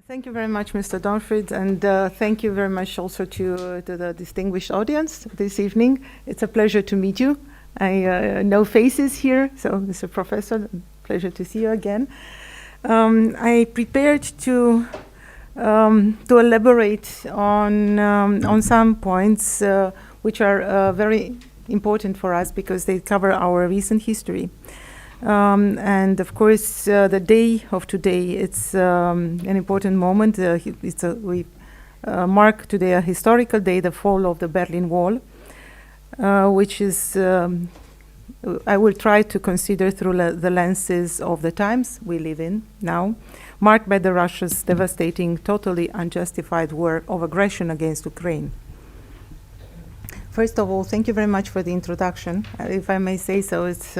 Thank you very much, Mr. Donfried, and thank you very much also to the distinguished audience this evening. It's a pleasure to meet you. I know faces here, so Mr. Professor, pleasure to see you again. I prepared to elaborate on some points which are very important for us because they cover our recent history. And of course, the day of today, it's an important moment. We mark today a historical day, the fall of the Berlin Wall, which is, I will try to consider through the lenses of the times we live in now, marked by the Russia's devastating, totally unjustified war of aggression against Ukraine. First of all, thank you very much for the introduction. If I may say so, it's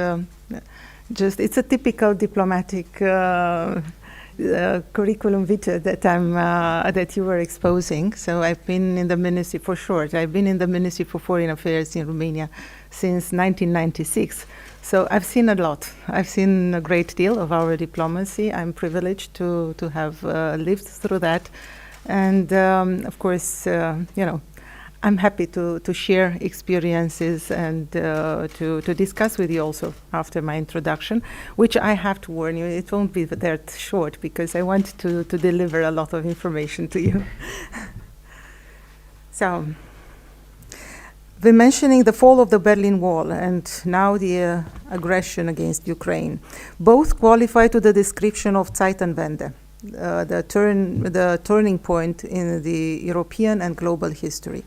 it's a typical diplomatic curriculum vitae that that you were exposing. So I've been in the ministry, for short, I've been in the Ministry for Foreign Affairs in Romania since 1996. So I've seen a lot. I've seen a great deal of our diplomacy. I'm privileged to have lived through that. And of course, you know, I'm happy to share experiences and to discuss with you also after my introduction, which I have to warn you, it won't be that short because I want to deliver a lot of information to you. So, we're mentioning the fall of the Berlin Wall and now the aggression against Ukraine. Both qualify to the description of Zeitenwende, the turning point in the European and global history.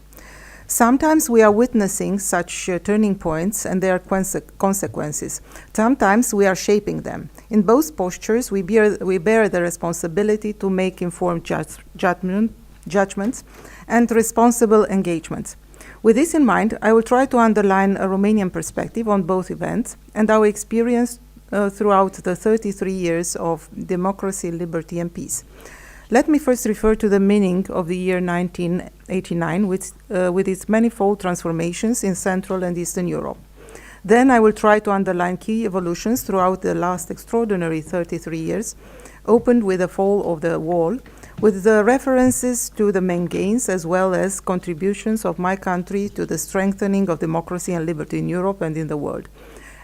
Sometimes we are witnessing such turning points and their consequences. Sometimes we are shaping them. In both postures, we bear the responsibility to make informed judgments and responsible engagements. With this in mind, I will try to underline a Romanian perspective on both events and our experience throughout the 33 years of democracy, liberty, and peace. Let me first refer to the meaning of the year 1989 with its manifold transformations in Central and Eastern Europe. Then I will try to underline key evolutions throughout the last extraordinary 33 years, opened with the fall of the wall, with the references to the main gains as well as contributions of my country to the strengthening of democracy and liberty in Europe and in the world.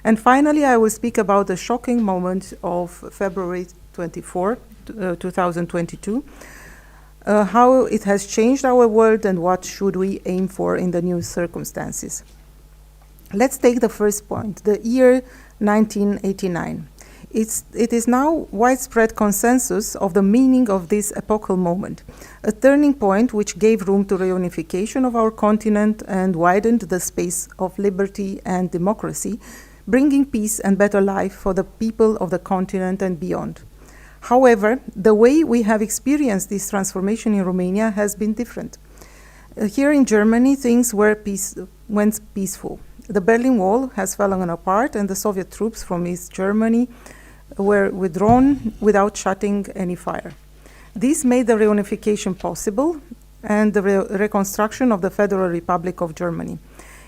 And finally, I will speak about the shocking moment of February 24, 2022, how it has changed our world and what should we aim for in the new circumstances. Let's take the first point, the year 1989. It is now widespread consensus of the meaning of this epochal moment, a turning point which gave room to reunification of our continent and widened the space of liberty and democracy, bringing peace and better life for the people of the continent and beyond. However, the way we have experienced this transformation in Romania has been different. Here in Germany, things went peaceful. The Berlin Wall has fallen apart and the Soviet troops from East Germany were withdrawn without shutting any fire. This made the reunification possible and the reconstruction of the Federal Republic of Germany.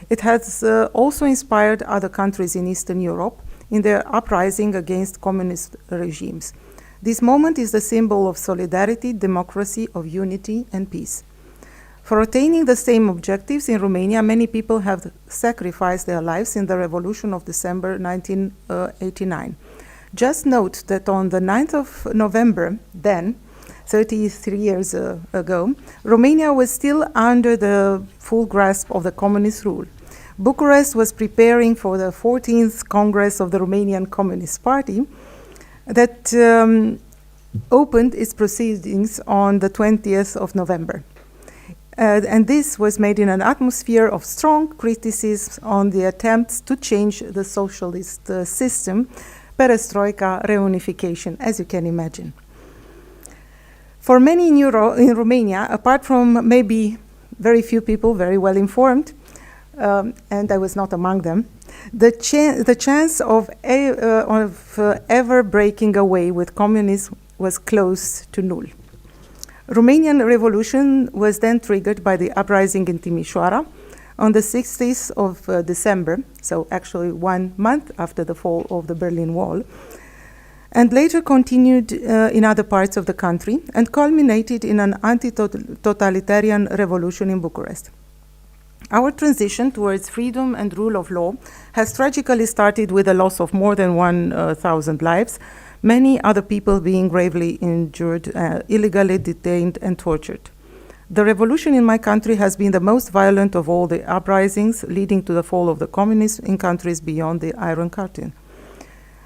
It has also inspired other countries in Eastern Europe in their uprising against communist regimes. This moment is the symbol of solidarity, democracy, of unity and peace. For attaining the same objectives in Romania, many people have sacrificed their lives in the revolution of December 1989. Just note that on the 9th of November, then, 33 years ago, Romania was still under the full grasp of the communist rule. Bucharest was preparing for the 14th Congress of the Romanian Communist Party, that opened its proceedings on the 20th of November. And this was made in an atmosphere of strong criticism on the attempts to change the socialist system, perestroika, reunification, as you can imagine. For many in Romania, apart from maybe very few people very well informed, and I was not among them, the chance of ever breaking away with communism was close to null. Romanian revolution was then triggered by the uprising in Timișoara on the 16th of December, so actually 1 month after the fall of the Berlin Wall. and later continued in other parts of the country and culminated in an anti-totalitarian revolution in Bucharest. Our transition towards freedom and rule of law has tragically started with the loss of more than 1,000 lives, many other people being gravely injured, illegally detained and tortured. The revolution in my country has been the most violent of all the uprisings leading to the fall of the communists in countries beyond the Iron Curtain.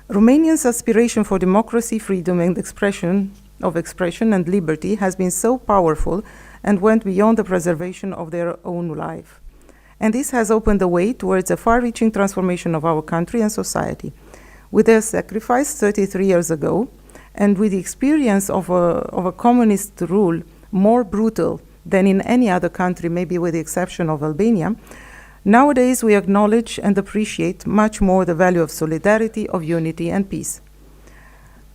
Romanians' aspiration for democracy, freedom, and expression and liberty has been so powerful and went beyond the preservation of their own life. And this has opened the way towards a far-reaching transformation of our country and society. With their sacrifice 33 years ago, and with the experience of a communist rule more brutal than in any other country, maybe with the exception of Albania, nowadays we acknowledge and appreciate much more the value of solidarity, of unity and peace.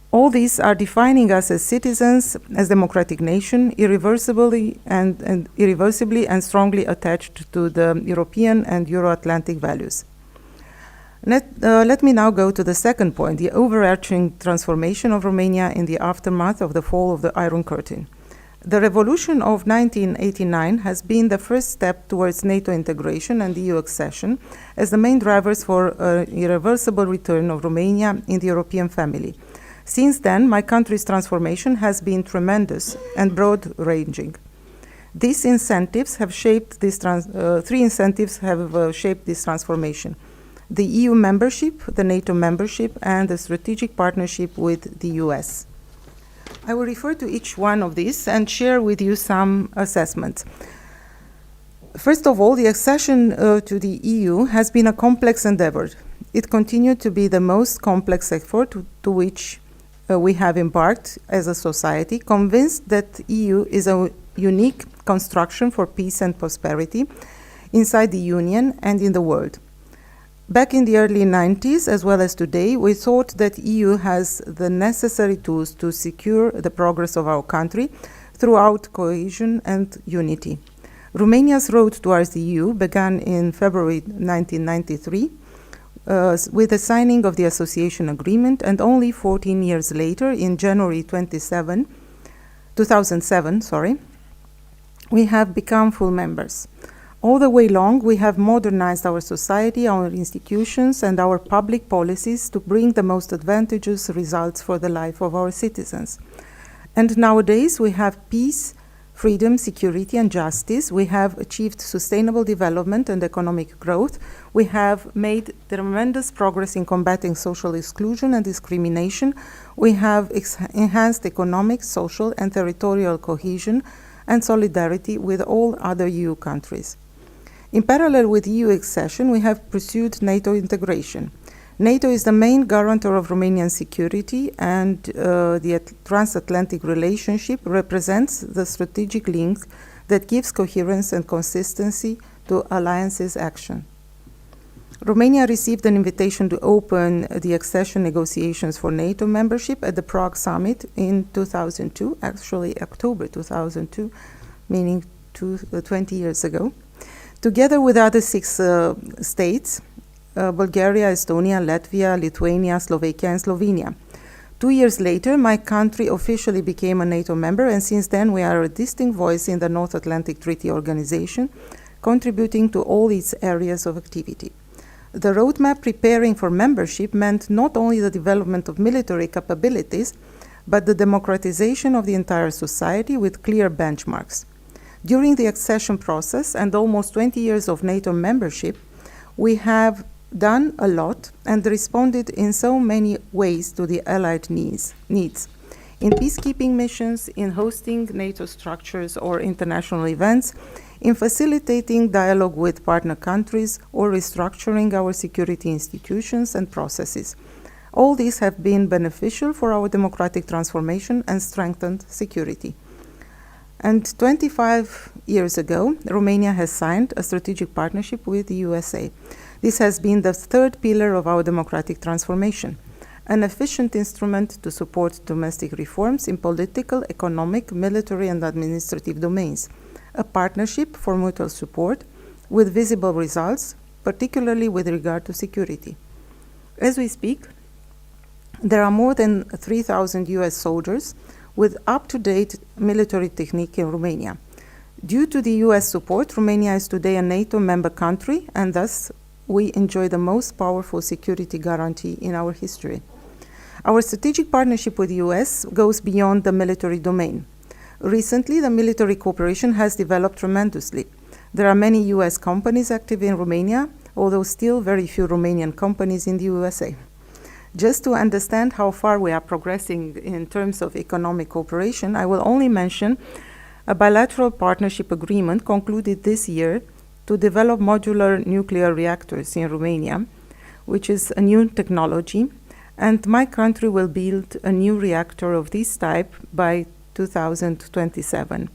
All these are defining us as citizens, as democratic nation, irreversibly and strongly attached to the European and Euro-Atlantic values. Let me now go to the second point, the overarching transformation of Romania in the aftermath of the fall of the Iron Curtain. The revolution of 1989 has been the first step towards NATO integration and EU accession as the main drivers for an irreversible return of Romania in the European family. Since then, my country's transformation has been tremendous and broad-ranging. These incentives have shaped this three incentives have shaped this transformation: the EU membership, the NATO membership, and the strategic partnership with the US. I will refer to each one of these and share with you some assessments. First of all, the accession to the EU has been a complex endeavor. It continued to be the most complex effort to which we have embarked as a society, convinced that the EU is a unique construction for peace and prosperity inside the Union and in the world. Back in the early 90s, as well as today, we thought that EU has the necessary tools to secure the progress of our country throughout cohesion and unity. Romania's road towards the EU began in February 1993 with the signing of the association agreement, and only 14 years later, in January 2007, we have become full members. All the way along, we have modernized our society, our institutions, and our public policies to bring the most advantageous results for the life of our citizens. And nowadays, we have peace, freedom, security, and justice. We have achieved sustainable development and economic growth. We have made tremendous progress in combating social exclusion and discrimination. We have enhanced economic, social, and territorial cohesion and solidarity with all other EU countries. In parallel with EU accession, we have pursued NATO integration. NATO is the main guarantor of Romanian security, and the transatlantic relationship represents the strategic link that gives coherence and consistency to alliance's action. Romania received an invitation to open the accession negotiations for NATO membership at the Prague summit in 2002, actually October 2002, meaning 20 years ago. Together with other 6 states, Bulgaria, Estonia, Latvia, Lithuania, Slovakia, and Slovenia. 2 years later, my country officially became a NATO member, and since then we are a distinct voice in the North Atlantic Treaty Organization, contributing to all its areas of activity. The roadmap preparing for membership meant not only the development of military capabilities, but the democratization of the entire society with clear benchmarks. During the accession process and almost 20 years of NATO membership, we have done a lot and responded in so many ways to the allied needs. In peacekeeping missions, in hosting NATO structures or international events, in facilitating dialogue with partner countries, or restructuring our security institutions and processes. All these have been beneficial for our democratic transformation and strengthened security. And 25 years ago, Romania has signed a strategic partnership with the USA. This has been the third pillar of our democratic transformation, an efficient instrument to support domestic reforms in political, economic, military, and administrative domains, a partnership for mutual support with visible results, particularly with regard to security. As we speak, There are more than 3,000 US soldiers with up-to-date military technique in Romania. Due to the US support, Romania is today a NATO member country, and thus we enjoy the most powerful security guarantee in our history. Our strategic partnership with the US goes beyond the military domain. Recently, the military cooperation has developed tremendously. There are many US companies active in Romania, although still very few Romanian companies in the USA. Just to understand how far we are progressing in terms of economic cooperation, I will only mention a bilateral partnership agreement concluded this year to develop modular nuclear reactors in Romania, which is a new technology, and my country will build a new reactor of this type by 2027.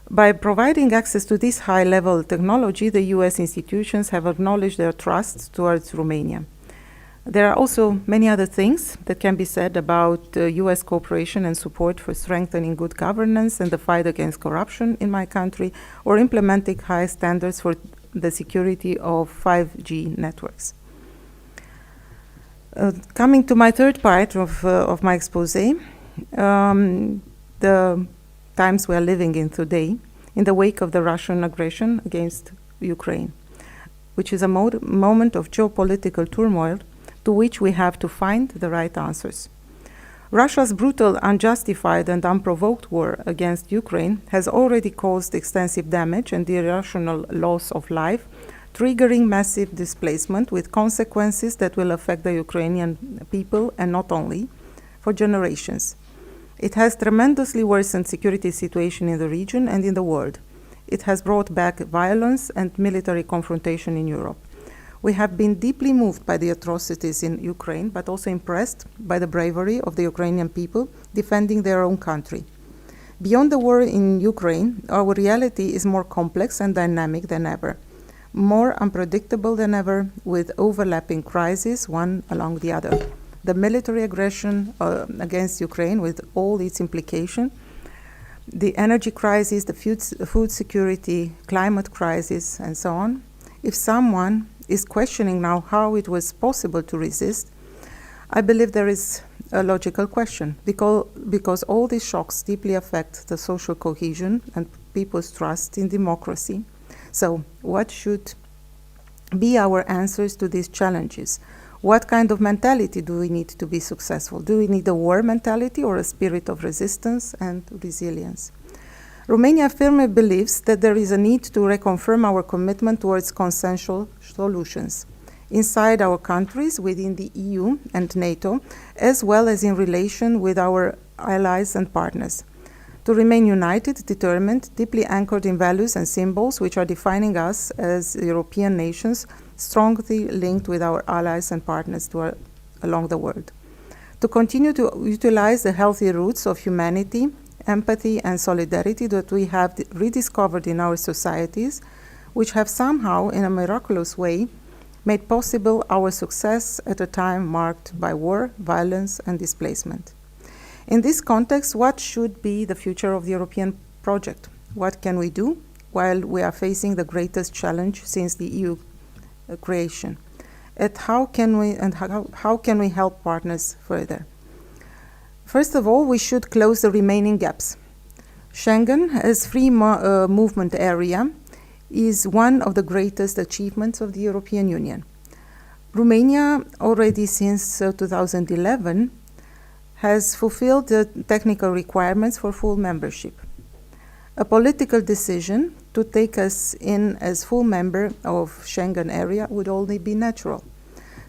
By providing access to this high-level technology, the US institutions have acknowledged their trust towards Romania. There are also many other things that can be said about US cooperation and support for strengthening good governance and the fight against corruption in my country, or implementing high standards for the security of 5G networks. Coming to my third part of my expose, the times we are living in today, in the wake of the Russian aggression against Ukraine, which is a moment of geopolitical turmoil to which we have to find the right answers. Russia's brutal, unjustified, and unprovoked war against Ukraine has already caused extensive damage and irrational loss of life, triggering massive displacement with consequences that will affect the Ukrainian people, and not only, for generations. It has tremendously worsened security situation in the region and in the world. It has brought back violence and military confrontation in Europe. We have been deeply moved by the atrocities in Ukraine, but also impressed by the bravery of the Ukrainian people defending their own country. Beyond the war in Ukraine, our reality is more complex and dynamic than ever, more unpredictable than ever, with overlapping crises, one along the other. The military aggression against Ukraine, with all its implications, the energy crisis, the food security, climate crisis, and so on. If someone is questioning now how it was possible to resist, I believe there is a logical question, because all these shocks deeply affect the social cohesion and people's trust in democracy. So, what should be our answers to these challenges? What kind of mentality do we need to be successful? Do we need a war mentality or a spirit of resistance and resilience? Romania firmly believes that there is a need to reconfirm our commitment towards consensual solutions inside our countries, within the EU and NATO, as well as in relation with our allies and partners. To remain united, determined, deeply anchored in values and symbols which are defining us as European nations, strongly linked with our allies and partners along the world. To continue to utilize the healthy roots of humanity, empathy, and solidarity that we have rediscovered in our societies, which have somehow, in a miraculous way, made possible our success at a time marked by war, violence, and displacement. In this context, what should be the future of the European project? What can we do while we are facing the greatest challenge since the EU creation? And how can we help partners further? First of all, we should close the remaining gaps. Schengen, as free movement area, is one of the greatest achievements of the European Union. Romania, already since 2011, has fulfilled the technical requirements for full membership. A political decision to take us in as full member of Schengen area would only be natural.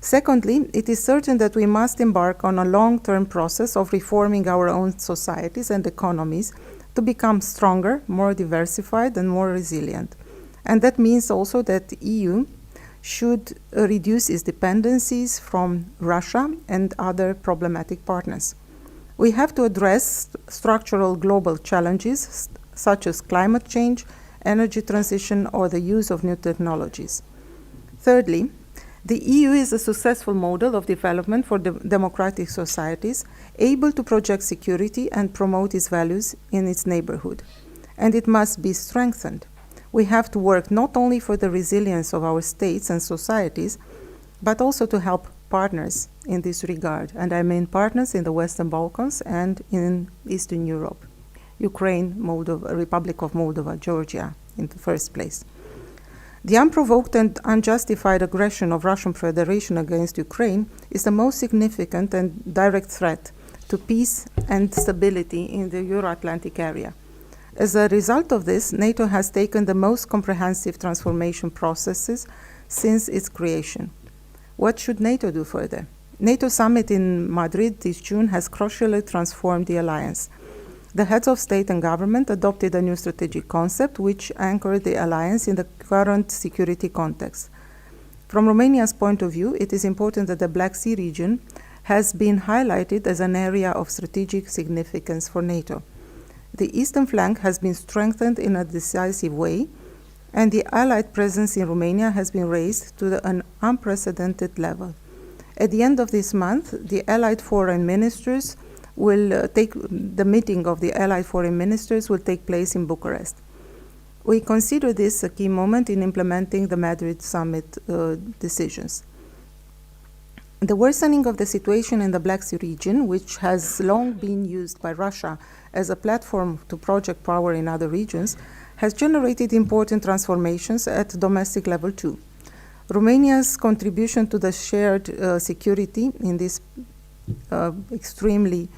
Secondly, it is certain that we must embark on a long-term process of reforming our own societies and economies to become stronger, more diversified, and more resilient. And that means also that the EU should reduce its dependencies from Russia and other problematic partners. We have to address structural global challenges such as climate change, energy transition, or the use of new technologies. Thirdly, the EU is a successful model of development for democratic societies, able to project security and promote its values in its neighborhood. And it must be strengthened. We have to work not only for the resilience of our states and societies, but also to help partners in this regard, and I mean partners in the Western Balkans and in Eastern Europe, Ukraine, Moldova, Republic of Moldova, Georgia in the first place. The unprovoked and unjustified aggression of Russian Federation against Ukraine is the most significant and direct threat to peace and stability in the Euro-Atlantic area. As a result of this, NATO has taken the most comprehensive transformation processes since its creation. What should NATO do further? NATO summit in Madrid this June has crucially transformed the alliance. The heads of state and government adopted a new strategic concept which anchored the alliance in the current security context. From Romania's point of view, it is important that the Black Sea region has been highlighted as an area of strategic significance for NATO. The eastern flank has been strengthened in a decisive way, and the Allied presence in Romania has been raised to an unprecedented level. At the end of this month, the Allied foreign ministers the meeting of the Allied foreign ministers will take place in Bucharest. We consider this a key moment in implementing the Madrid summit decisions. The worsening of the situation in the Black Sea region, which has long been used by Russia as a platform to project power in other regions, has generated important transformations at domestic level too. Romania's contribution to the shared security in this extremely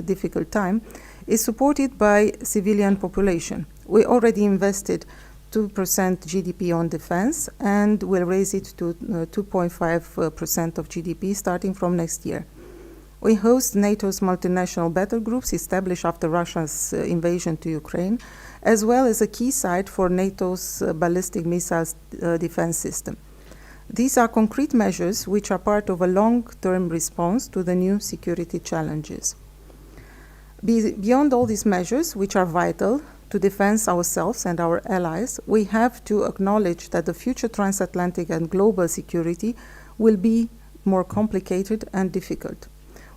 difficult time is supported by civilian population. We already invested 2% GDP on defense and will raise it to 2.5% of GDP starting from next year. We host NATO's multinational battle groups established after Russia's invasion to Ukraine, as well as a key site for NATO's ballistic missiles defense system. These are concrete measures which are part of a long-term response to the new security challenges. Beyond all these measures, which are vital to defend ourselves and our allies, we have to acknowledge that the future transatlantic and global security will be more complicated and difficult,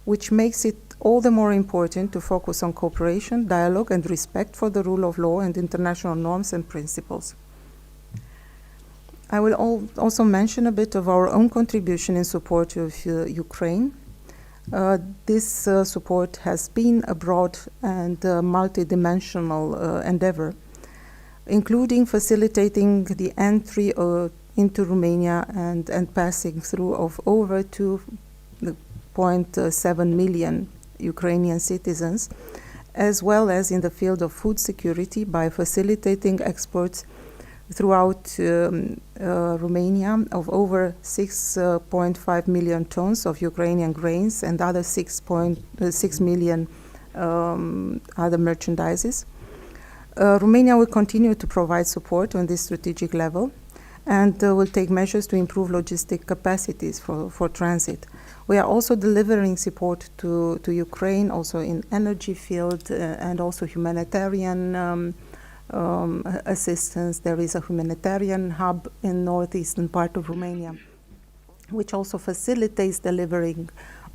which makes it all the more important to focus on cooperation, dialogue, and respect for the rule of law and international norms and principles. I will also mention a bit of our own contribution in support of Ukraine. This support has been a broad and multidimensional endeavor, including facilitating the entry into Romania and passing through of over 2.7 million Ukrainian citizens, as well as in the field of food security by facilitating exports throughout Romania of over 6.5 million tons of Ukrainian grains and other 6 million other merchandises. Romania will continue to provide support on this strategic level and will take measures to improve logistic capacities for transit. We are also delivering support to Ukraine, also in energy field and also humanitarian assistance. There is a humanitarian hub in northeastern part of Romania, which also facilitates delivering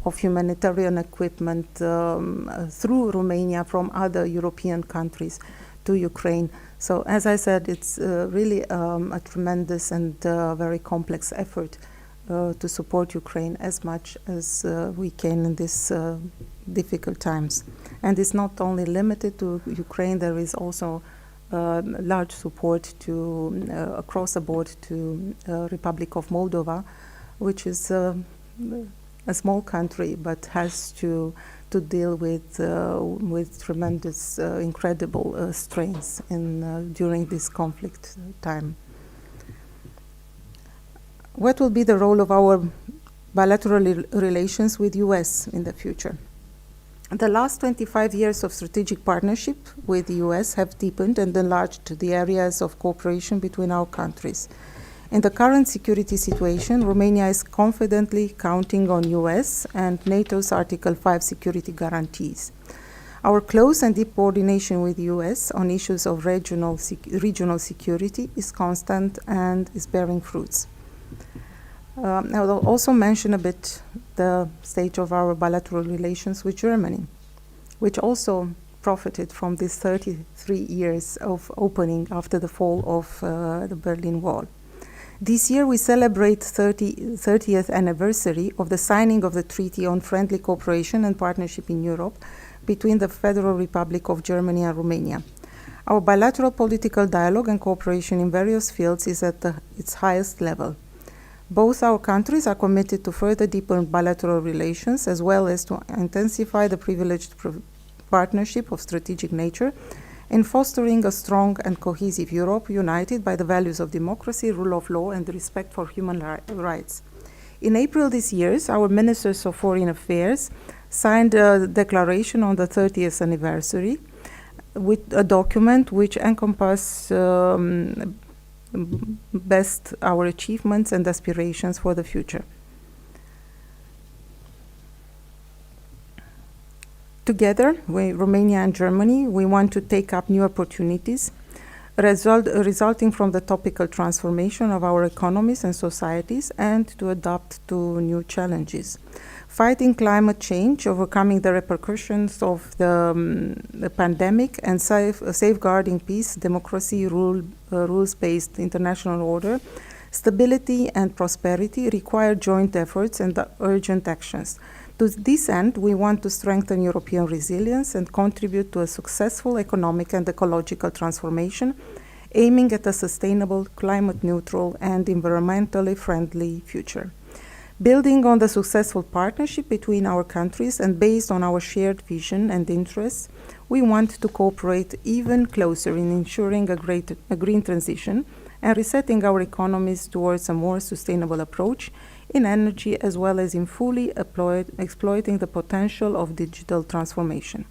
of humanitarian equipment through Romania from other European countries to Ukraine. So as I said, it's really a tremendous and very complex effort to support Ukraine as much as we can in these difficult times. And it's not only limited to Ukraine, there is also large support to across the board to Republic of Moldova, which is a small country but has to deal with tremendous, incredible strains during this conflict time. What will be the role of our bilateral relations with US in the future? The last 25 years of strategic partnership with the US have deepened and enlarged the areas of cooperation between our countries. In the current security situation, Romania is confidently counting on US and NATO's Article 5 security guarantees. Our close and deep coordination with the US on issues of regional security is constant and is bearing fruits. I will also mention a bit the state of our bilateral relations with Germany, which also profited from these 33 years of opening after the fall of the Berlin Wall. This year we celebrate 30th anniversary of the signing of the Treaty on Friendly Cooperation and Partnership in Europe between the Federal Republic of Germany and Romania. Our bilateral political dialogue and cooperation in various fields is at its highest level. Both our countries are committed to further deepen bilateral relations as well as to intensify the privileged partnership of strategic nature in fostering a strong and cohesive Europe united by the values of democracy, rule of law, and respect for human rights. In April this year, our Ministers of Foreign Affairs signed a declaration on the 30th anniversary with a document which encompasses best our achievements and aspirations for the future. Together, Romania and Germany, we want to take up new opportunities resulting from the topical transformation of our economies and societies and to adapt to new challenges. Fighting climate change, overcoming the repercussions of the pandemic, and safeguarding peace, democracy, rules-based international order, stability and prosperity require joint efforts and urgent actions. To this end, we want to strengthen European resilience and contribute to a successful economic and ecological transformation, aiming at a sustainable, climate-neutral, and environmentally friendly future. Building on the successful partnership between our countries and based on our shared vision and interests, we want to cooperate even closer in ensuring a green transition and resetting our economies towards a more sustainable approach in energy as well as in fully exploiting the potential of digital transformation.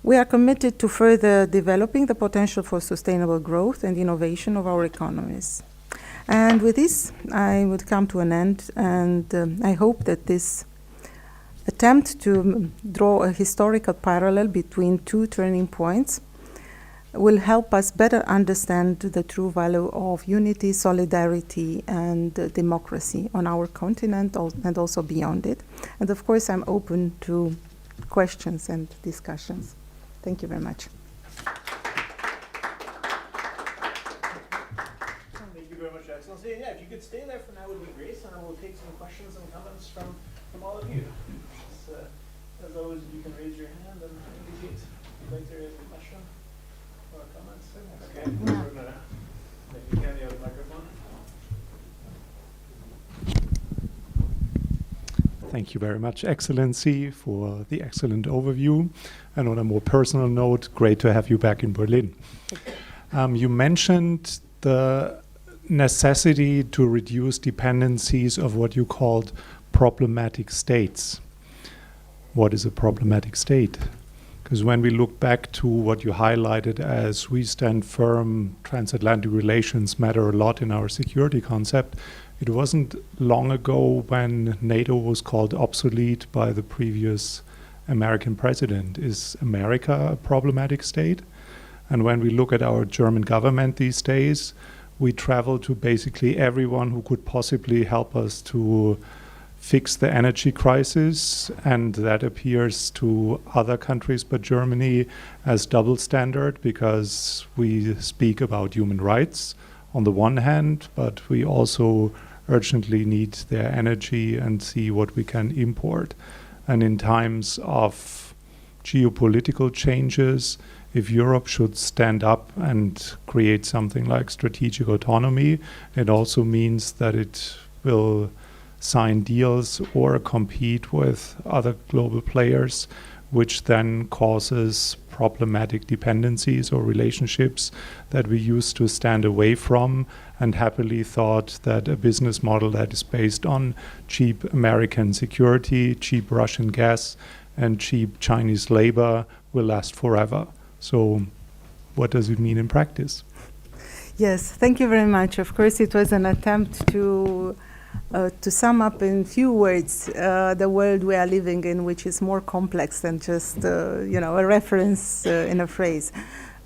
We are committed to further developing the potential for sustainable growth and innovation of our economies. And with this, I would come to an end, and I hope that this attempt to draw a historical parallel between two turning points will help us better understand the true value of unity, solidarity, and democracy on our continent and also beyond it. And of course, I'm open to questions and discussions. Thank you very much. Thank you very much, Excellency. And yeah, if you could stay there for now, would be great, and then we'll take some questions and comments from all of you. As always, you can raise your hand and indicate if you'd like to raise a question or comments. Okay, Yeah. we're gonna maybe hand you the microphone. Thank you very much, Excellency, for the excellent overview. And on a more personal note, great to have you back in Berlin. You mentioned the necessity to reduce dependencies of what you called problematic states. What is a problematic state? Because when we look back to what you highlighted as we stand firm, transatlantic relations matter a lot in our security concept, it wasn't long ago when NATO was called obsolete by the previous American president. Is America a problematic state? And when we look at our German government these days, we travel to basically everyone who could possibly help us to fix the energy crisis, and that appears to other countries but Germany as double standard, because we speak about human rights on the one hand, but we also urgently need their energy and see what we can import. And in times of geopolitical changes, if Europe should stand up and create something like strategic autonomy, it also means that it will sign deals or compete with other global players, which then causes problematic dependencies or relationships that we used to stand away from and happily thought that a business model that is based on cheap American security, cheap Russian gas, and cheap Chinese labor will last forever. So what does it mean in practice? Yes, thank you very much. Of course, it was an attempt to sum up in few words the world we are living in, which is more complex than just a reference in a phrase.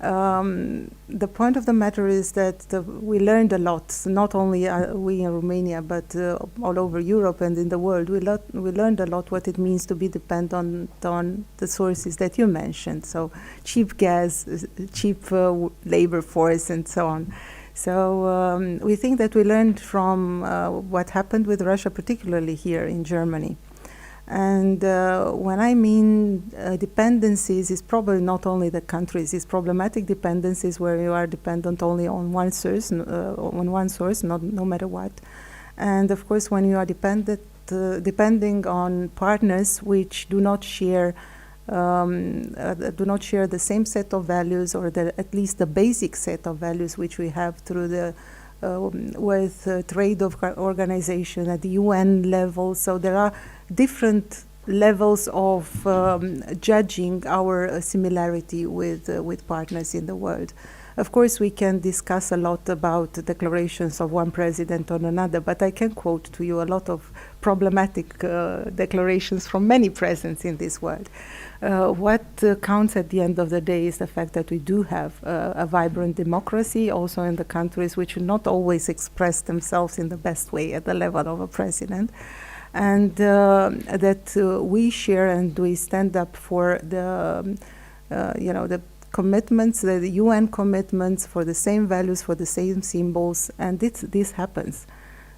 The point of the matter is that we learned a lot, not only we in Romania, but all over Europe and in the world. We learned a lot what it means to be dependent on the sources that you mentioned, so cheap gas, cheap labor force, and so on. So we think that we learned from what happened with Russia, particularly here in Germany. And when I mean dependencies, it's probably not only the countries, it's problematic dependencies where you are dependent only on one source, no matter what. And of course, when you are depending on partners which do not share the same set of values, or at least the basic set of values which we have through the trade organization at the UN level. So there are different levels of judging our similarity with partners in the world. Of course, we can discuss a lot about declarations of one president on another, but I can quote to you a lot of problematic declarations from many presidents in this world. What counts at the end of the day is the fact that we do have a vibrant democracy, also in the countries which not always express themselves in the best way at the level of a president, and that we share and we stand up for the commitments, the UN commitments, for the same values, for the same symbols, and this happens.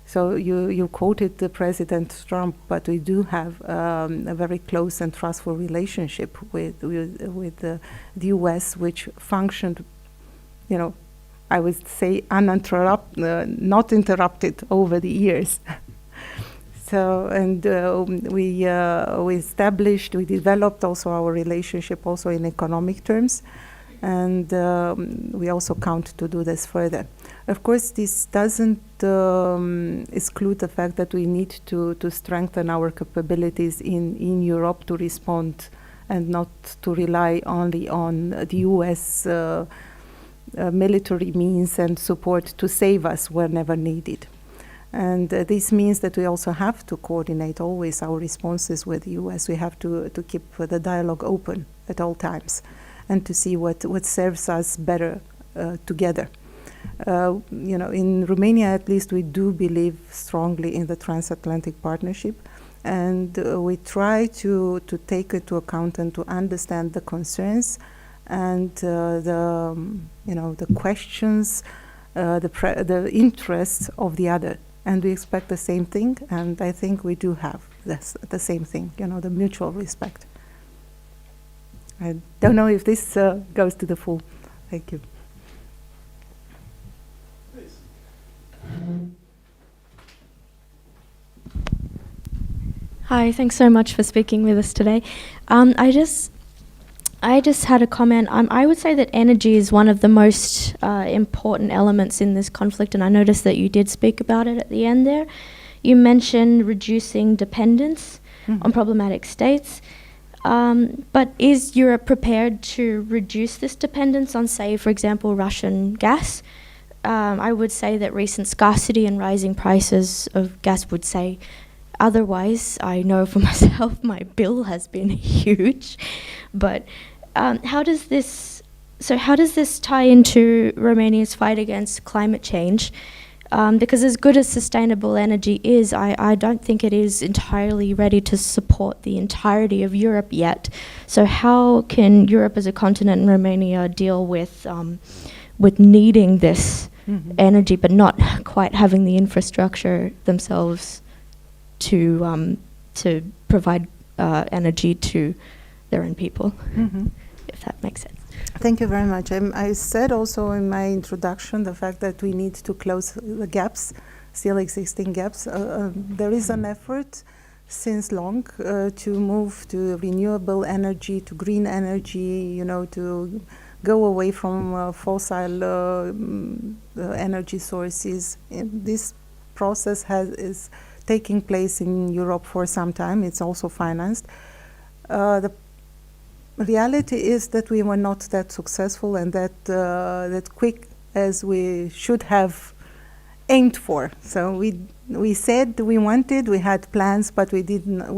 So you quoted the President Trump, but we do have a very close and trustful relationship with the US, which functioned, I would say not interrupted over the years. So, and we developed also our relationship also in economic terms, and we also count to do this further. Of course, this doesn't exclude the fact that we need to strengthen our capabilities in Europe to respond and not to rely only on the US military means and support to save us whenever needed. And this means that we also have to coordinate always our responses with the US. We have to keep the dialogue open at all times and to see what serves us better together. In Romania, at least, we do believe strongly in the transatlantic partnership, and we try to take into account and to understand the concerns and the questions, the interests of the other. And we expect the same thing, and I think we do have the same thing, the mutual respect. I don't know if this goes to the full. Thank you. Please. Hi, thanks so much for speaking with us today. I just had a comment. I would say that energy is one of the most important elements in this conflict, and I noticed that you did speak about it at the end there. You mentioned reducing dependence on problematic states, but is Europe prepared to reduce this dependence on, say, for example, Russian gas? I would say that recent scarcity and rising prices of gas would say otherwise. I know for myself my bill has been huge, but how does this tie into Romania's fight against climate change? Because as good as sustainable energy is, I don't think it is entirely ready to support the entirety of Europe yet. So how can Europe as a continent and Romania deal with needing this energy, but not quite having the infrastructure themselves to provide energy to their own people? If that makes sense. Thank you very much. I said also in my introduction the fact that we need to close the gaps, still existing gaps. There is an effort since long to move to renewable energy, to green energy, to go away from fossil energy sources. And this process is taking place in Europe for some time. It's also financed. The reality is that we were not that successful and that quick as we should have aimed for. So we said we wanted, we had plans, but we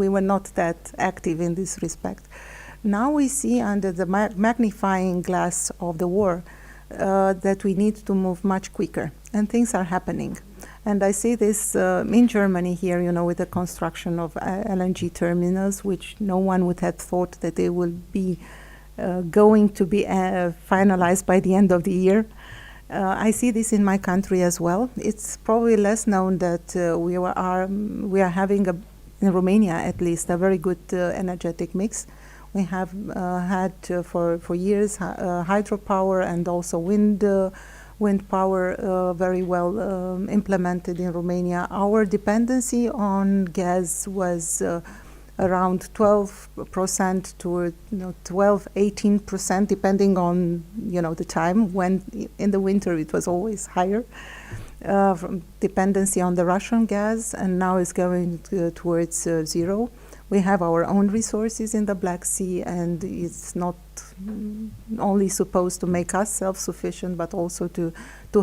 were not that active in this respect. Now we see under the magnifying glass of the war that we need to move much quicker, and things are happening. And I see this in Germany here, with the construction of LNG terminals, which no one would have thought that they will be going to be finalized by the end of the year. I see this in my country as well. It's probably less known that we are having in Romania at least a very good energetic mix. We have had for years hydropower and also wind power very well implemented in Romania. Our dependency on gas was around 12% to 12-18%, depending on the time. When in the winter it was always higher, from dependency on the Russian gas, and now it's going towards zero. We have our own resources in the Black Sea, and it's not only supposed to make us self-sufficient, but also to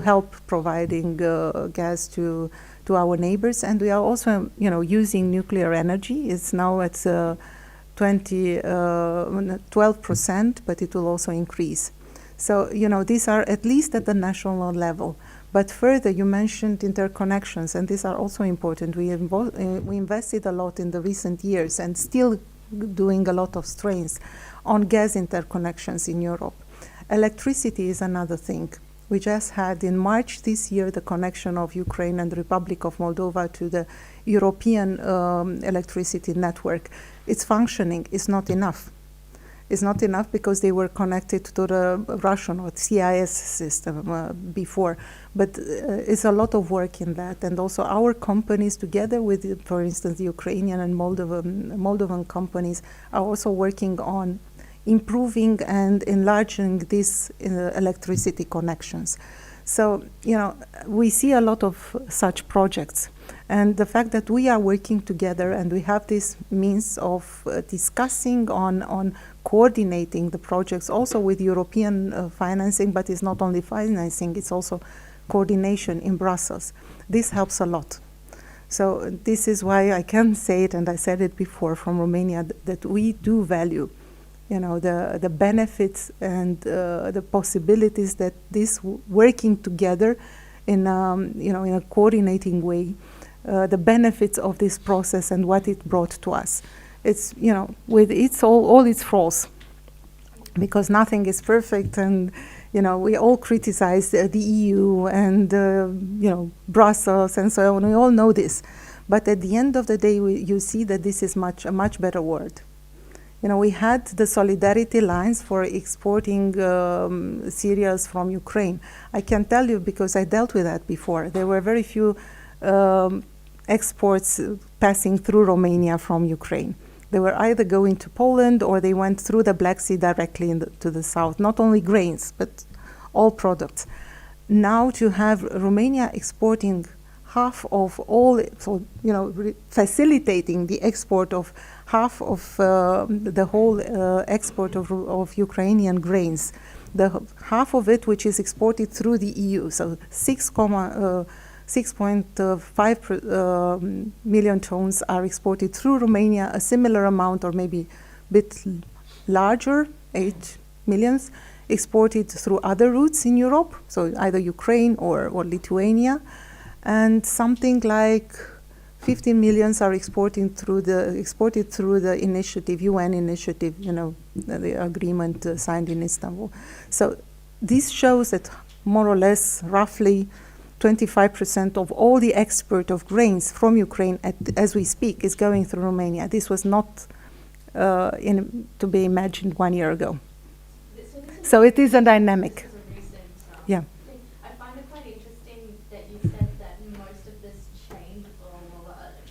help providing gas to our neighbors. And we are also, using nuclear energy. It's now at 12%, but it will also increase. So, these are at least at the national level. But further, you mentioned interconnections, and these are also important. We invested a lot in the recent years and still doing a lot of strains on gas interconnections in Europe. Electricity is another thing. We just had in March this year the connection of Ukraine and the Republic of Moldova to the European electricity network. It's functioning. It's not enough. It's not enough because they were connected to the Russian or CIS system before. But it's a lot of work in that. And also our companies, together with, for instance, the Ukrainian and Moldovan companies, are also working on improving and enlarging these electricity connections. So, we see a lot of such projects. And the fact that we are working together and we have this means of discussing on coordinating the projects also with European financing, but it's not only financing, it's also coordination in Brussels. This helps a lot. So this is why I can say it, and I said it before from Romania, that we do value the benefits and the possibilities that this working together in a coordinating way, the benefits of this process and what it brought to us. It's with all its flaws, because nothing is perfect, and we all criticize the EU and Brussels and so on. We all know this, but at the end of the day, you see that this is a much better world. We had the solidarity lines for exporting cereals from Ukraine. I can tell you because I dealt with that before. There were very few exports passing through Romania from Ukraine. They were either going to Poland or they went through the Black Sea directly to the south, not only grains, but all products. Now to have Romania exporting half of all, facilitating the export of half of the whole export of Ukrainian grains, half of it which is exported through the EU, so 6.5 million tons are exported through Romania, a similar amount or maybe a bit larger, 8 millions, exported through other routes in Europe, so either Ukraine or Lithuania, and something like 15 millions are exported through the initiative, UN initiative, the agreement signed in Istanbul. So this shows that more or less, roughly 25% of all the export of grains from Ukraine, as we speak, is going through Romania. This was not to be imagined 1 year ago. So it is a dynamic. Yeah. I find it quite interesting that you said that most of this change, or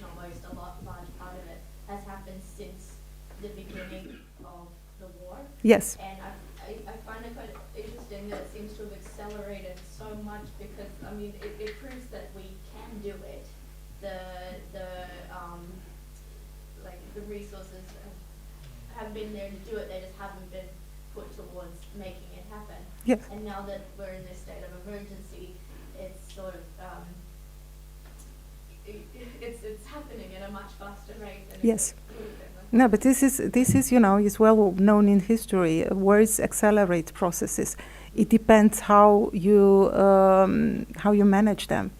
not most, a large part of it, has happened since the beginning of the war. Yes. And I find it quite interesting that it seems to have accelerated so much because, it proves that we can do it. The resources have been there to do it, they just haven't been put towards making it happen. Yes. And now that we're in this state of emergency, it's sort of it's happening at a much faster rate than Yes. it would have been. No, but this is is well known in history. Words accelerate processes. It depends how you manage them,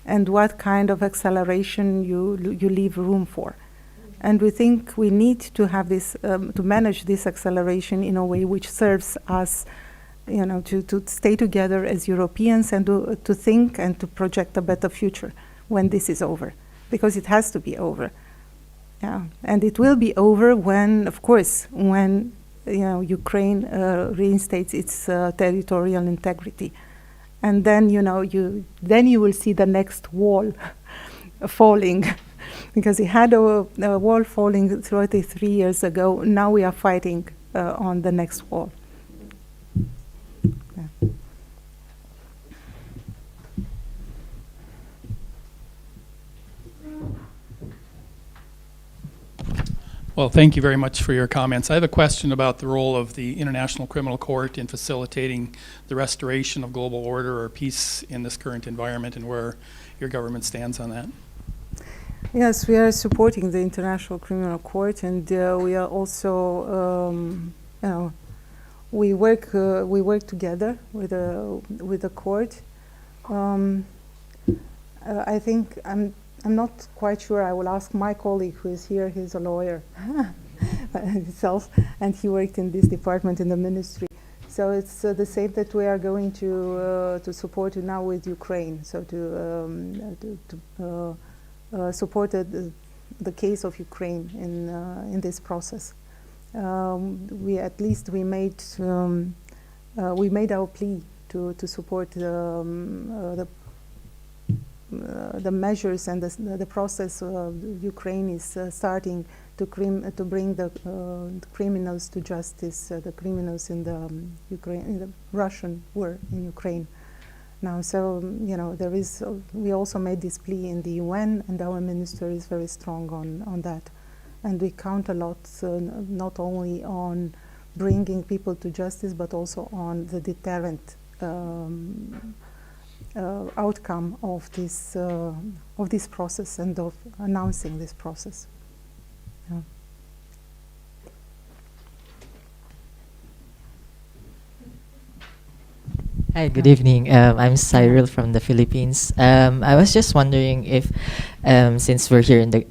and what kind of acceleration you leave room for. And we think we need to have this to manage this acceleration in a way which serves us to stay together as Europeans and to think and to project a better future when this is over, because it has to be over. Yeah, and it will be over when, of course, when Ukraine reinstates its territorial integrity, and then you will see the next wall falling, because we had a wall falling 33 years ago. Now we are fighting on the next wall. Yeah. Well, thank you very much for your comments. I have a question about the role of the International Criminal Court in facilitating the restoration of global order or peace in this current environment, and where your government stands on that. Yes, we are supporting the International Criminal Court, and we are also, we work together with the court. I think I'm not quite sure. I will ask my colleague who is here. He's a lawyer himself, and he worked in this department in the ministry. So it's the same that we are going to support now with Ukraine. So to support the case of Ukraine in this process. We made our plea to support the measures and the process Ukraine is starting to bring the criminals to justice, the criminals in the Russian war in Ukraine. Now, so there is. We also made this plea in the UN, and our minister is very strong on that, and we count a lot, not only on bringing people to justice, but also on the deterrent outcome of this process and of announcing this process. Yeah. Hi, good evening. I'm Cyril from the Philippines. I was just wondering if, since we're here in the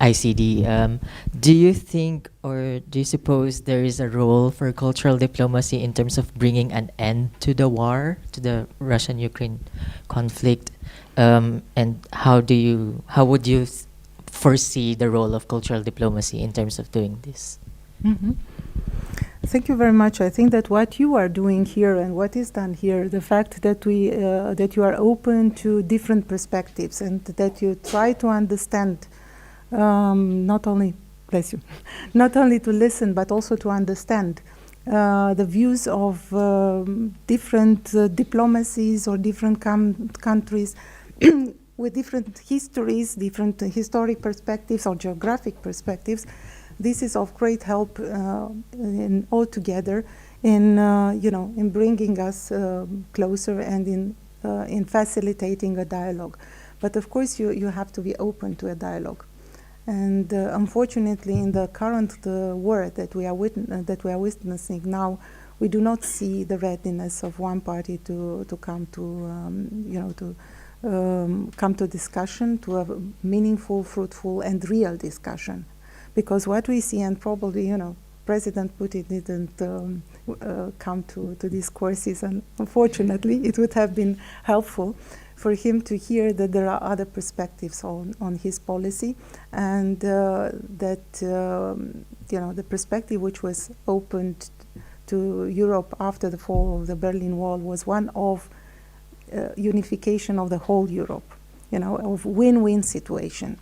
ICD, do you think or do you suppose there is a role for cultural diplomacy in terms of bringing an end to the war, to the Russian-Ukraine conflict? And how would you foresee the role of cultural diplomacy in terms of doing this? Mm-hmm. Thank you very much. I think that what you are doing here and what is done here, the fact that that you are open to different perspectives and that you try to understand, not only to listen but also to understand the views of different diplomacies or different countries with different histories, different historic perspectives or geographic perspectives. This is of great help altogether in bringing us closer and in facilitating a dialogue. But of course, you have to be open to a dialogue. And unfortunately, in the current war that we are witnessing now, we do not see the readiness of one party to come to discussion, to a meaningful, fruitful, and real discussion. Because what we see, and probably, President Putin didn't come to these courses, and unfortunately, it would have been helpful for him to hear that there are other perspectives on his policy, and that the perspective which was opened to Europe after the fall of the Berlin Wall was one of unification of the whole Europe, of win-win situation.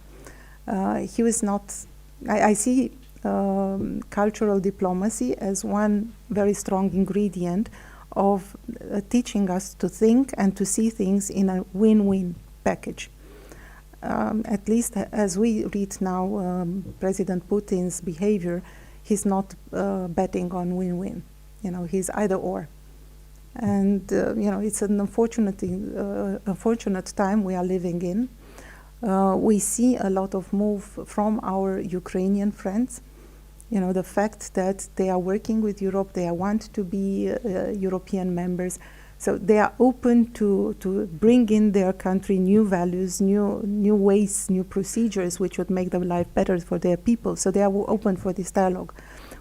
He was not. I see cultural diplomacy as one very strong ingredient of teaching us to think and to see things in a win-win package. At least as we read now President Putin's behavior, he's not betting on win-win. He's either or. And it's an unfortunate time we are living in. We see a lot of move from our Ukrainian friends. The fact that they are working with Europe, they want to be European members. So they are open to bring in their country new values, new ways, new procedures, which would make their life better for their people. So they are open for this dialogue.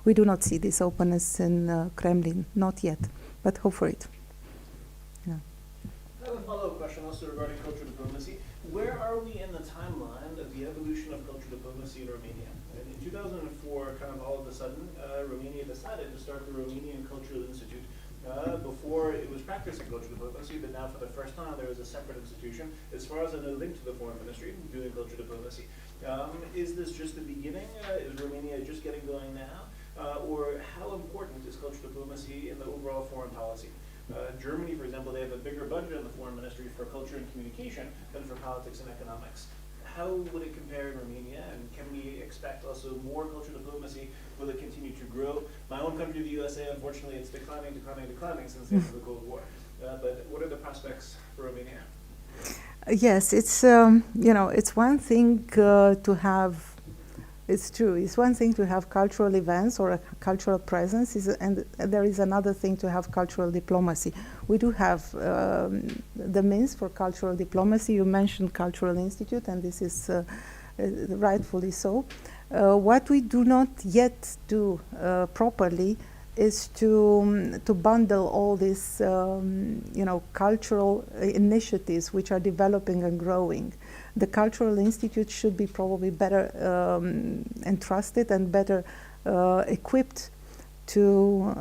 We do not see this openness in Kremlin, not yet. but hope for it. Yeah. I have a follow-up question also regarding cultural diplomacy. Where are we in the timeline of the evolution of cultural diplomacy in Romania? And in 2004, kind of all of a sudden, Romania decided to start the Romanian Cultural Institute. Before it was practicing cultural diplomacy, but now for the first time there is a separate institution, as far as I know, linked to the foreign ministry, doing cultural diplomacy. Is this just the beginning? Is Romania just getting going now? Or how important is cultural diplomacy in the overall foreign policy? Germany, for example, they have a bigger budget in the foreign ministry for culture and communication than for politics and economics. How would it compare in Romania, and can we expect also more cultural diplomacy? Will it continue to grow? My own country, the USA, unfortunately, it's declining since the end of the Cold War. But what are the prospects for Romania? Yes, it's it's one thing to have. It's true. It's one thing to have cultural events or a cultural presence, and there is another thing to have cultural diplomacy. We do have the means for cultural diplomacy. You mentioned Cultural Institute, and this is rightfully so. What we do not yet do properly is to bundle all these cultural initiatives which are developing and growing. The Cultural Institute should be probably better entrusted and better equipped to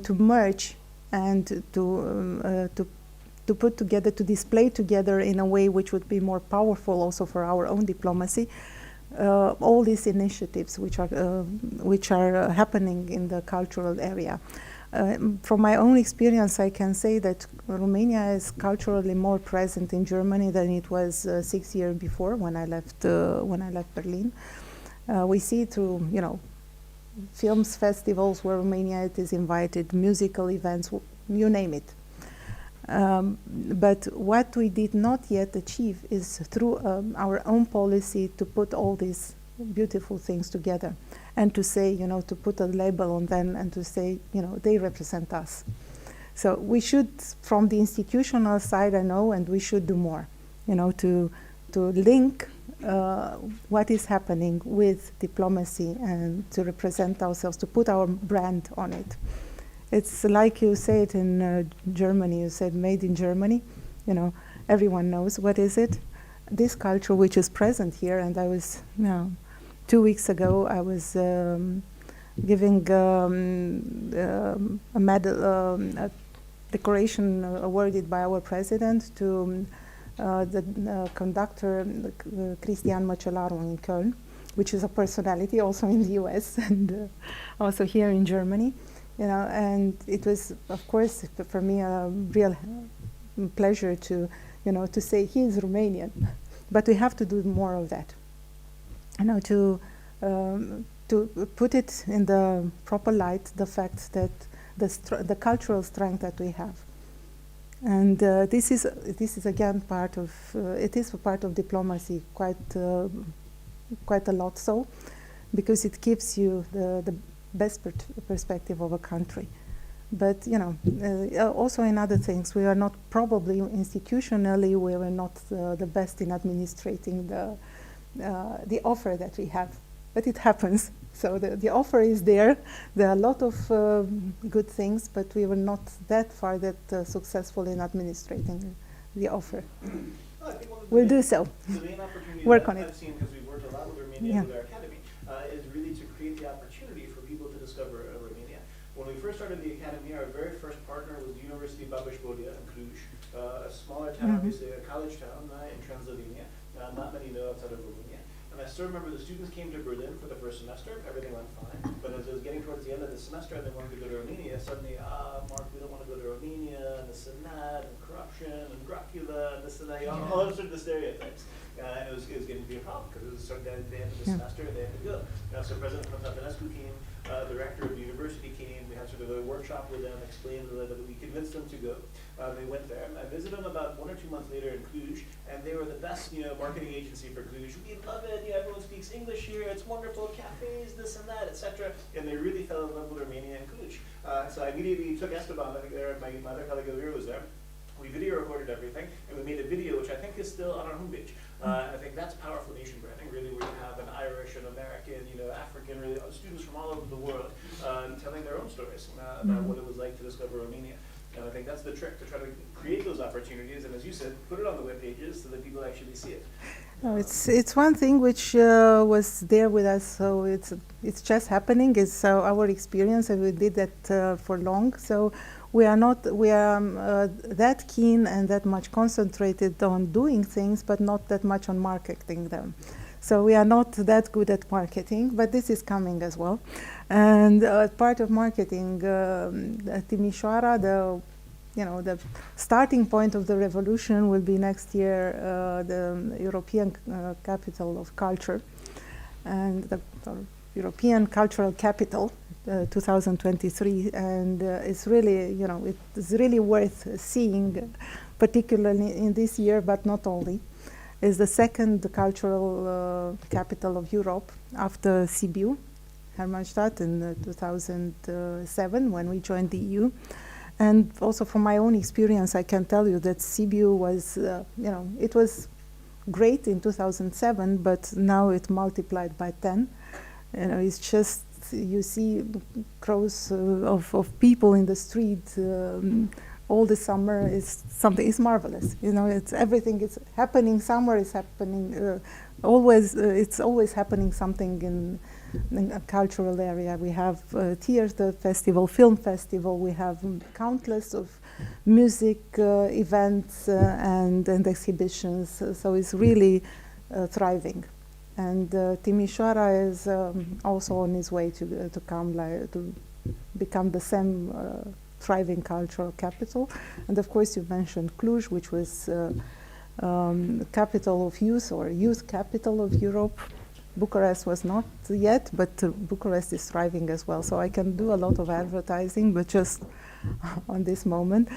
to merge and to put together, to display together in a way which would be more powerful also for our own diplomacy. All these initiatives which are happening in the cultural area. From my own experience, I can say that Romania is culturally more present in Germany than it was 6 years before when I left Berlin. We see through films festivals where Romania is invited, musical events, you name it. But what we did not yet achieve is through our own policy to put all these beautiful things together and to say, to put a label on them and to say, they represent us. So we should, from the institutional side, I know, and we should do more, to link what is happening with diplomacy and to represent ourselves, to put our brand on it. It's like you say it in Germany, you said made in Germany, everyone knows what is it. This culture which is present here, and I was, 2 weeks ago, I was giving a medal, a decoration awarded by our president to the conductor Cristian Măcelaru in Köln, which is a personality also in the US and also here in Germany. And it was, of course, for me a real pleasure to, to say he is Romanian, but we have to do more of that. To put it in the proper light, the fact that the cultural strength that we have, and this is again part of it is a part of diplomacy, quite a lot so, because it gives you the best perspective of a country. But also in other things, we are not probably institutionally we are not the best in administrating the offer that we have, but it happens. So the offer is there. There are a lot of good things, but we were not that far successful in administrating the offer. Well, I think one of We'll do so. The main opportunity Work that on it. I've seen, because we've worked a lot with Romania with our academy, is really to create the opportunity for people to discover Romania. When we first started the academy, our very first partner was the University Babeș-Bolyai in Cluj, a smaller town, obviously a college town in Transylvania. Not many know outside of Romania. And I still remember the students came to Berlin for the first semester, everything went fine. But as it was getting towards the end of the semester and they wanted to go to Romania, suddenly, Mark, we don't want to go to Romania, and this and that, and corruption, and Dracula, and this and that, all those sort of the stereotypes. And it was getting to be a problem, because it was starting at the end of the semester and they had to go. So President Stănescu came, the rector of the university came, we had sort of a workshop with them, explained that we convinced them to go. They went there. I visited them about 1 or 2 months later in Cluj, and they were the best, marketing agency for Cluj. We love it. Everyone speaks English here. It's wonderful. Cafes, this and that, etc. And they really fell in love with Romania and Cluj. So I immediately took Esteban. I think my other colleague Elvira was there. We video recorded everything, and we made a video, which I think is still on our homepage, I think that's powerful nation branding, really, where you have an Irish, an American, African, really students from all over the world telling their own stories about what it was like to discover Romania. And I think that's the trick, to try to create those opportunities, and as you said, put it on the web pages so that people actually see it. No, it's one thing which was there with us, so it's just happening. It's our experience, and we did that for long. So we are that keen and that much concentrated on doing things, but not that much on marketing them. So we are not that good at marketing, but this is coming as well. And part of marketing, Timișoara, the starting point of the revolution will be next year, the European capital of culture, and the European cultural capital, 2023, and it's really, it's really worth seeing, particularly in this year, but not only. Is the second cultural capital of Europe after Sibiu, Hermannstadt in 2007 when we joined the EU. And also from my own experience, I can tell you that Sibiu was, it was great in 2007, but now it multiplied by 10. It's just, you see crowds of people in the street all the summer. It's marvelous. It's everything. It's happening. Summer is happening. It's always happening something in a cultural area. We have theater festival, film festival. We have countless of music events and exhibitions. So it's really thriving. And Timișoara is also on its way to become the same thriving cultural capital. And of course, you mentioned Cluj, which was capital of youth, or youth capital of Europe. Bucharest was not yet, but Bucharest is thriving as well. So I can do a lot of advertising, but just on this moment.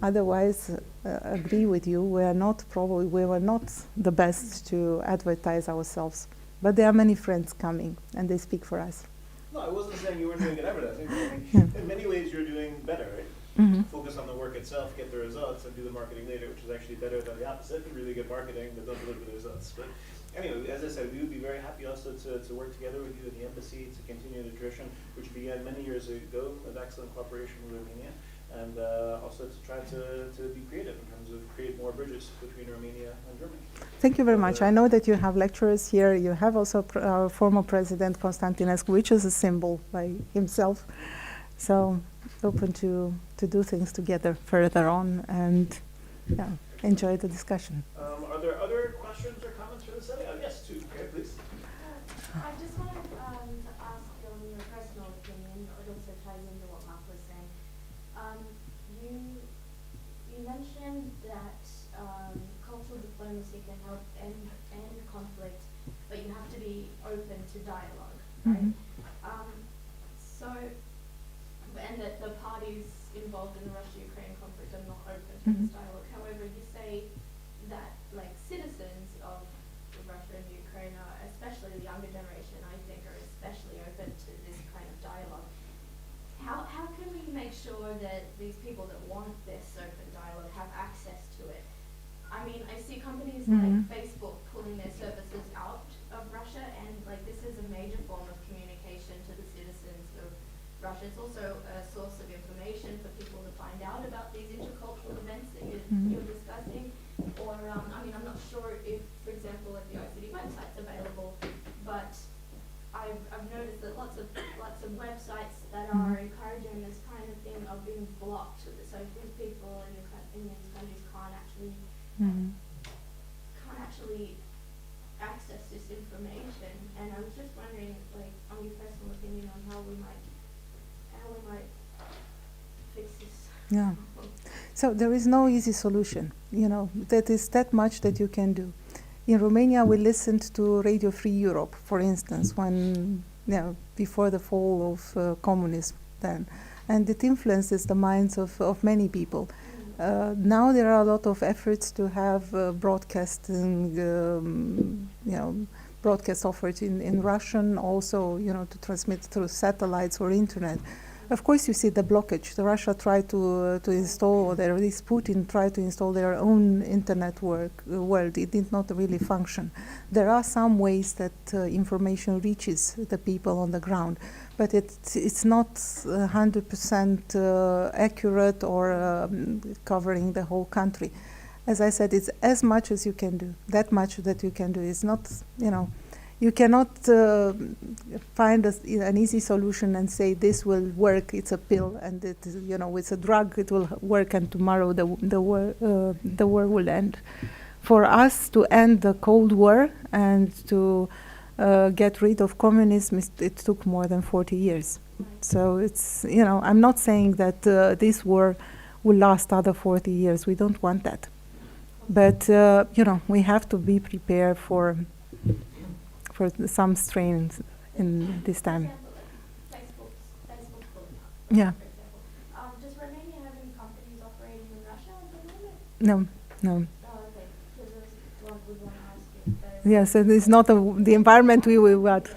Otherwise, agree with you. We were not the best to advertise ourselves. But there are many friends coming, and they speak for us. No, I wasn't saying you weren't doing good advertising. In many ways, you're doing better, right? Focus on the work itself, get the results, and do the marketing later, which is actually better than the opposite. Really good marketing, but don't deliver the results. But anyway, as I said, we would be very happy also to work together with you in the embassy to continue the tradition, which began many years ago with excellent cooperation with Romania, and also to try to be creative in terms of create more bridges between Romania and Germany. Thank you very much. I know that you have lecturers here. You have also our former president, Constantinescu, which is a symbol by himself. So open to do things together further on and enjoy the discussion. Are there other questions or comments for the study? Yes, two. Okay, please. I just wanted to ask your personal opinion. It also ties into what Mark was saying. You mentioned that cultural diplomacy can help end conflict, but you have to be open to dialogue, right? And that the parties involved in the Russia-Ukraine conflict are not open to this dialogue. However, you say that citizens of Russia and Ukraine are, especially the younger generation, I think, are especially open to this kind of dialogue. How can we make sure that these people that want this open dialogue have access to it? I mean, I see companies like Facebook pulling their services out of Russia, and this is a major form of communication to the citizens of Russia. It's also a source of information for people to find out about these intercultural events that you're discussing. Or, I'm not sure if, for example, if the ICD website's available, but I've noticed that lots of websites that are encouraging this kind of thing are being blocked. So these people in these countries can't actually access this information. And I was just wondering, on your personal opinion on how we might fix this. Yeah. So there is no easy solution. That is that much that you can do. In Romania, we listened to Radio Free Europe, for instance, when before the fall of communism then, and it influences the minds of many people. Now there are a lot of efforts to have broadcasting, broadcast offered in Russian, also to transmit through satellites or internet. Of course, you see the blockage. The Russia tried to install, or this Putin tried to install their own internet world. It did not really function. There are some ways that information reaches the people on the ground, but it's not 100% accurate or covering the whole country. As I said, it's as much as you can do. That much that you can do. It's not, you cannot find an easy solution and say this will work. It's a pill, and it's a drug. It will work, and tomorrow the war will end. For us to end the Cold War and to get rid of communism, it took more than 40 years. So it's I'm not saying that this war will last other 40 years. We don't want that, but we have to be prepared for some strains in this time. Facebook's blowing up. Yeah. For example. Does Romania have any companies operating in Russia at the moment? No. Oh, okay. Because that's what we want to ask you. Yes, and it's not the environment we want. Like H&M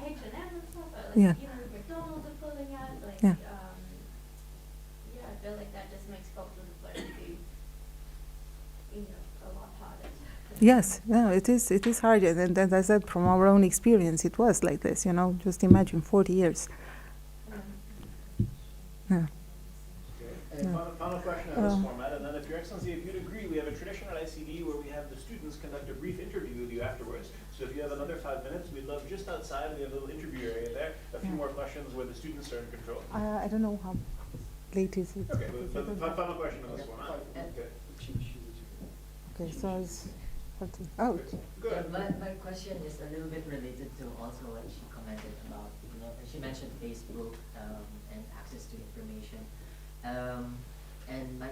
and stuff, Yeah. McDonald's are pulling out, Yeah. I feel like that just makes public diplomacy, a lot harder. Yes, it is hard, and as I said, from our own experience, it was like this. Just imagine 40 years. Yeah. Okay. Final question on this format, and then if Your Excellency, if you'd agree, we have a tradition at ICD where we have the students conduct a brief interview with you afterwards. So if you have another 5 minutes, we'd love just outside, we have a little interview area there, a few more questions where the students are in control. I don't know how late is it. Okay, final question on this format. Okay. Okay, so it's 40. Oh, Good. My question is a little bit related to also what she commented about. She mentioned Facebook and access to information. And my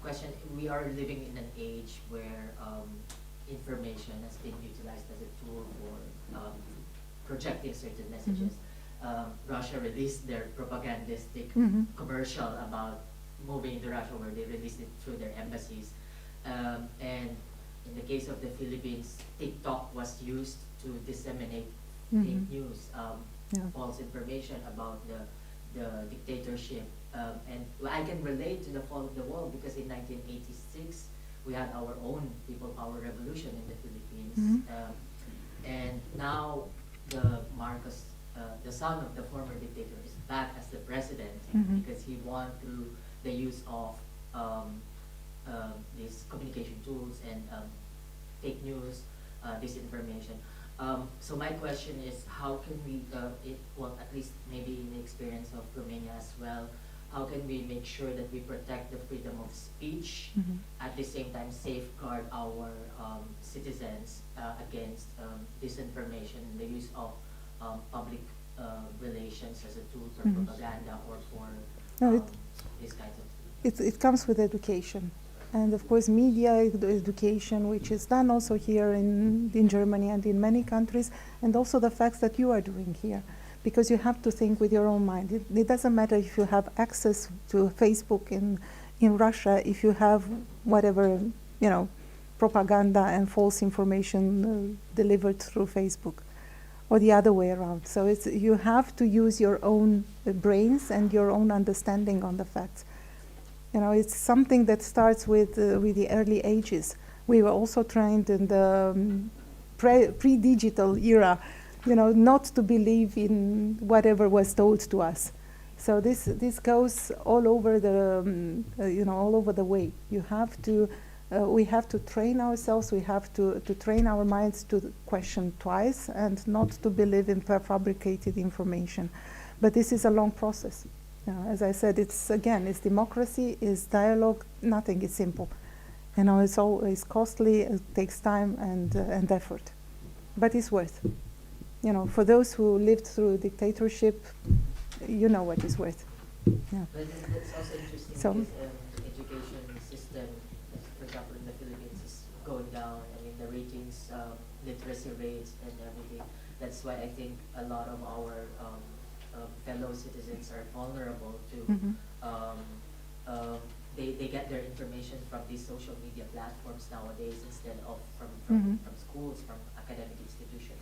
question, we are living in an age where information has been utilized as a tool for projecting certain messages. Russia released their propagandistic commercial about moving to Russia, where they released it through their embassies. And in the case of the Philippines, TikTok was used to disseminate fake news, false information about the dictatorship. And I can relate to the fall of the wall because in 1986, we had our own people power revolution in the Philippines. And now the son of the former dictator is back as the president because he won through the use of these communication tools and fake news, disinformation. So my question is, how can we, at least maybe in the experience of Romania as well, how can we make sure that we protect the freedom of speech, at the same time safeguard our citizens against disinformation and the use of public relations as a tool for propaganda or for these kinds of... It comes with education. And of course, media education, which is done also here in Germany and in many countries, and also the facts that you are doing here. Because you have to think with your own mind. It doesn't matter if you have access to Facebook in Russia, if you have whatever, propaganda and false information delivered through Facebook, or the other way around. So you have to use your own brains and your own understanding on the facts. It's something that starts with the early ages. We were also trained in the pre-digital era, not to believe in whatever was told to us. So this goes all over all over the way. We have to train ourselves. We have to train our minds to question twice and not to believe in fabricated information. But this is a long process. As I said, it's democracy, it's dialogue. Nothing is simple. It's always costly. It takes time and effort, but it's worth. For those who lived through dictatorship, you know what it's worth. Yeah. But that's also interesting because the education system, for example, in the Philippines, is going down. The ratings, literacy rates, and everything. That's why I think a lot of our fellow citizens are vulnerable to. They get their information from these social media platforms nowadays instead of from schools, from academic institutions.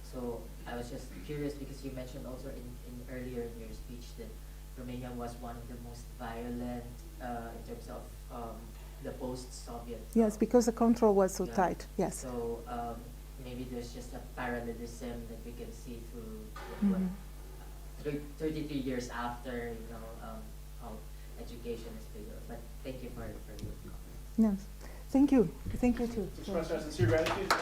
So I was just curious because you mentioned also in earlier in your speech that Romania was one of the most violent in terms of the post-Soviet. Yes, because the control was so Yeah. tight, yes. So maybe there's just a parallelism that we can see through what, Mhm. 33 years after, how education is bigger. But thank you for your comment. Yes. Thank you. Thank you too. Express our sincere gratitude.